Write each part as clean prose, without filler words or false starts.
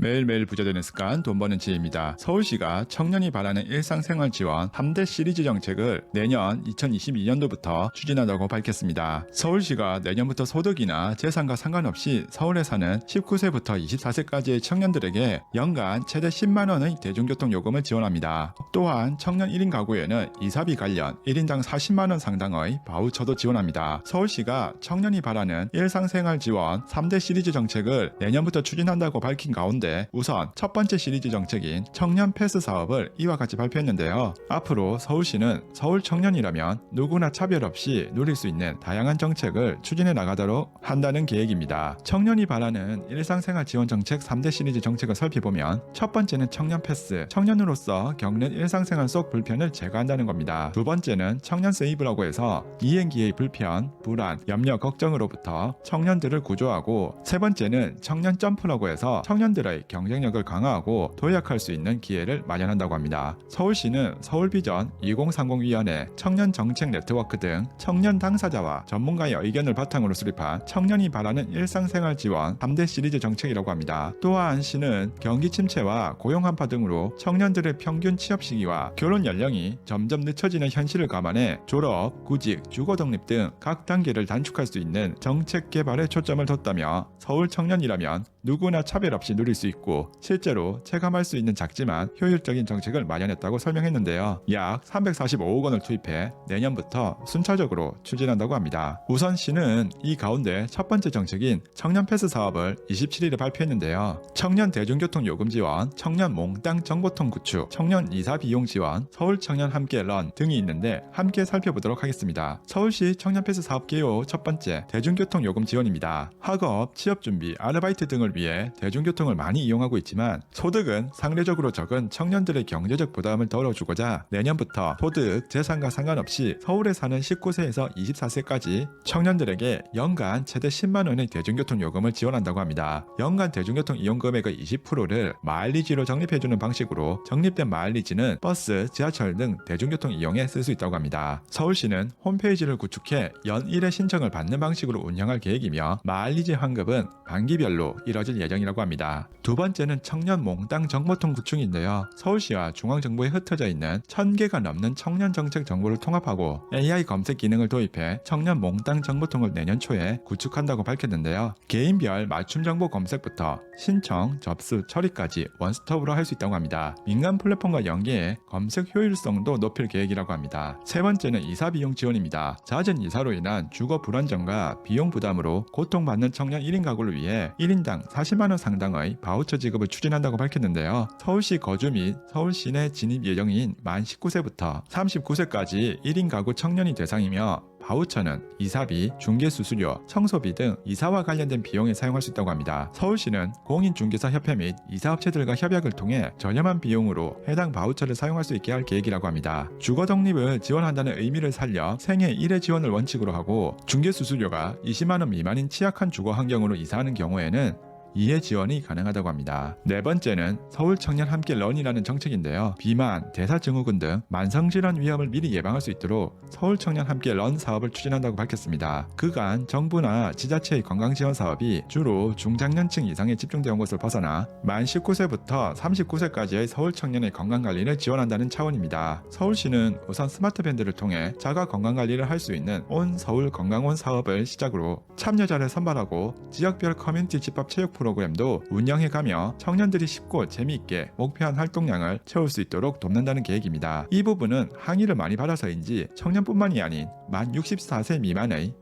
매일매일 부자되는 습관 돈 버는 지혜입니다. 서울시가 청년이 바라는 일상생활 지원 3대 시리즈 정책을 내년 2022년도부터 추진한다고 밝혔습니다. 서울시가 내년부터 소득이나 재산과 상관없이 서울에 사는 19세부터 24세까지의 청년들에게 연간 최대 10만원의 대중교통 요금을 지원합니다. 또한 청년 1인 가구에는 이사비 관련 1인당 40만원 상당의 바우처도 지원합니다. 서울시가 청년이 바라는 일상생활 지원 3대 시리즈 정책을 내년부터 추진한다고 밝힌 가운데 우선 첫 번째 시리즈 정책인 청년 패스 사업을 이와 같이 발표했는데요. 앞으로 서울시는 서울 청년이라면 누구나 차별 없이 누릴 수 있는 다양한 정책을 추진해 나가도록 한다는 계획입니다. 청년이 바라는 일상생활 지원 정책 3대 시리즈 정책을 살펴보면 첫 번째는 청년 패스, 청년으로서 겪는 일상생활 속 불편을 제거한다는 겁니다. 두 번째는 청년 세이브라고 해서 이행기의 불편, 불안, 염려, 걱정으로부터 청년들을 구조하고, 세 번째는 청년 점프라고 해서 청년들의 경쟁력을 강화하고 도약할 수 있는 기회를 마련한다고 합니다. 서울시는 서울비전 2030위원회, 청년 정책 네트워크 등 청년 당사자와 전문가의 의견을 바탕으로 수립한 청년이 바라는 일상생활 지원 3대 시리즈 정책이라고 합니다. 또한 시는 경기 침체와 고용 한파 등으로 청년들의 평균 취업 시기와 결혼 연령이 점점 늦춰지는 현실을 감안해 졸업, 구직, 주거 독립 등 각 단계를 단축할 수 있는 정책 개발에 초점을 뒀다며, 서울 청년이라면 누구나 차별 없이 누릴 수 있고 실제로 체감할 수 있는 작지만 효율적인 정책을 마련했다고 설명했는데요. 약 345억 원을 투입해 내년부터 순차적으로 추진한다고 합니다. 우선 시는 이 가운데 첫 번째 정책인 청년 패스 사업을 27일에 발표했는데요. 청년 대중교통 요금 지원, 청년 몽땅 정보통 구축, 청년 이사 비용 지원, 서울 청년 함께 런 등이 있는데 함께 살펴보도록 하겠습니다. 서울시 청년 패스 사업 개요 첫 번째, 대중교통 요금 지원입니다. 학업, 취업 준비, 아르바이트 등을 위해 대중교통을 많이 이용하고 있지만 소득은 상대적으로 적은 청년들의 경제적 부담을 덜어주고자 내년부터 소득, 재산과 상관없이 서울에 사는 19세에서 24세까지 청년들에게 연간 최대 10만원의 대중교통 요금을 지원한다고 합니다. 연간 대중교통 이용 금액의 20%를 마일리지로 적립해주는 방식으로 적립된 마일리지는 버스, 지하철 등 대중교통 이용에 쓸 수 있다고 합니다. 서울시는 홈페이지를 구축해 연 1회 신청을 받는 방식으로 운영할 계획이며, 마일리지 환급은 반기별로 이뤄질 예정이라고 합니다. 두 번째는 청년 몽땅 정보통 구축인데요. 서울시와 중앙정부에 흩어져 있는 1000개가 넘는 청년 정책 정보를 통합하고 AI 검색 기능을 도입해 청년 몽땅 정보통을 내년 초에 구축한다고 밝혔는데요. 개인별 맞춤 정보 검색부터 신청, 접수, 처리까지 원스톱으로 할 수 있다고 합니다. 민간 플랫폼과 연계해 검색 효율성도 높일 계획이라고 합니다. 세 번째는 이사 비용 지원입니다. 잦은 이사로 인한 주거 불안정과 비용 부담으로 고통받는 청년 1인 가구를 위해 1인당 40만원 상당의 바우처 지급을 추진한다고 밝혔는데요. 서울시 거주 및 서울 시내 진입 예정인 만 19세부터 39세까지 1인 가구 청년이 대상이며, 바우처는 이사비, 중개수수료, 청소비 등 이사와 관련된 비용에 사용할 수 있다고 합니다. 서울시는 공인중개사 협회 및 이사업체들과 협약을 통해 저렴한 비용으로 해당 바우처를 사용할 수 있게 할 계획이라고 합니다. 주거 독립을 지원한다는 의미를 살려 생애 1회 지원을 원칙으로 하고, 중개수수료가 20만원 미만인 취약한 주거 환경으로 이사하는 경우에는 2회 지원이 가능하다고 합니다. 네 번째는 서울 청년 함께 런이라는 정책인데요. 비만, 대사증후군 등 만성질환 위험을 미리 예방할 수 있도록 서울 청년 함께 런 사업을 추진한다고 밝혔습니다. 그간 정부나 지자체의 건강지원 사업이 주로 중장년층 이상에 집중되어 온 것을 벗어나 만 19세부터 39세까지의 서울 청년의 건강관리를 지원한다는 차원입니다. 서울시는 우선 스마트밴드를 통해 자가 건강관리를 할 수 있는 온 서울 건강원 사업을 시작으로 참여자를 선발하고 지역별 커뮤니티 집합 체육 프로그램도 운영해가며 청년들이 쉽고 재미있게 목표한 활동량을 채울 수 있도록 돕는다는 계획입니다. 이 부분은 항의를 많이 받아서인지 청년뿐만이 아닌 만 64세 미만의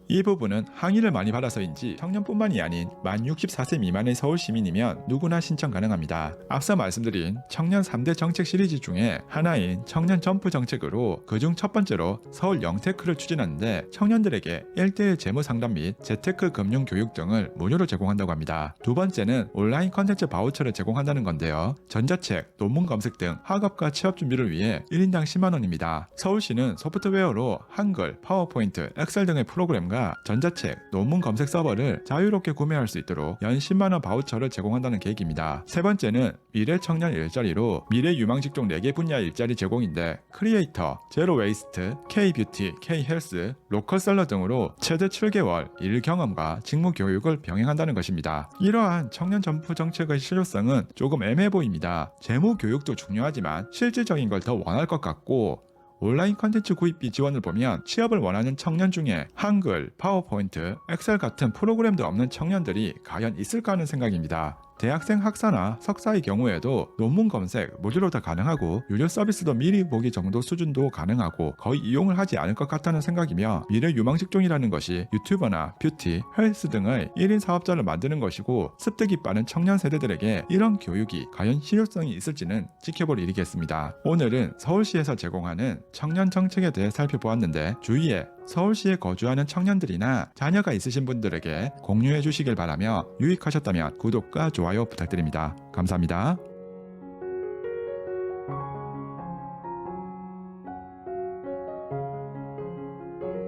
청년뿐만이 아닌 만 64세 미만의 서울 시민이면 누구나 신청 가능합니다. 앞서 말씀드린 청년 3대 정책 시리즈 중에 하나인 청년 점프 정책으로 그중 첫 번째로 서울 영테크를 추진하는데, 청년들에게 1:1 재무 상담 및 재테크 금융 교육 등을 무료로 제공한다고 합니다. 두 번째는 온라인 컨텐츠 바우처를 제공한다는 건데요. 전자책, 논문 검색 등 학업과 취업 준비를 위해 1인당 10만원입니다. 서울시는 소프트웨어로 한글, 파워포인트, 엑셀 등의 프로그램과 전자책, 논문 검색 서버를 자유롭게 구매할 수 있도록 연 10만원 바우처를 제공한다는 계획입니다. 세 번째는 미래 청년 일자리로 미래 유망 직종 4개 분야 일자리 제공인데, 크리에이터, 제로 웨이스트, K-뷰티, K-헬스, 로컬 셀러 등으로 최대 7개월 일 경험과 직무 교육을 병행한다는 것입니다. 이러한 이러한 청년 점포 정책의 실효성은 조금 애매해 보입니다. 재무 교육도 중요하지만 실질적인 걸 더 원할 것 같고, 온라인 컨텐츠 구입비 지원을 보면 취업을 원하는 청년 중에 한글, 파워포인트, 엑셀 같은 프로그램도 없는 청년들이 과연 있을까 하는 생각입니다. 대학생 학사나 석사의 경우에도 논문 검색 무료로 다 가능하고 유료 서비스도 미리 보기 정도 수준도 가능하고 거의 이용을 하지 않을 것 같다는 생각이며, 미래 유망 직종이라는 것이 유튜버나 뷰티, 헬스 등의 1인 사업자를 만드는 것이고, 습득이 빠른 청년 세대들에게 이런 교육이 과연 실효성이 있을지는 지켜볼 일이겠습니다. 오늘은 서울시에서 제공하는 청년 정책에 대해 살펴보았는데, 주위에 서울시에 거주하는 청년들이나 자녀가 있으신 분들에게 공유해 주시길 바라며, 유익하셨다면 구독과 좋아요 부탁드립니다. 감사합니다.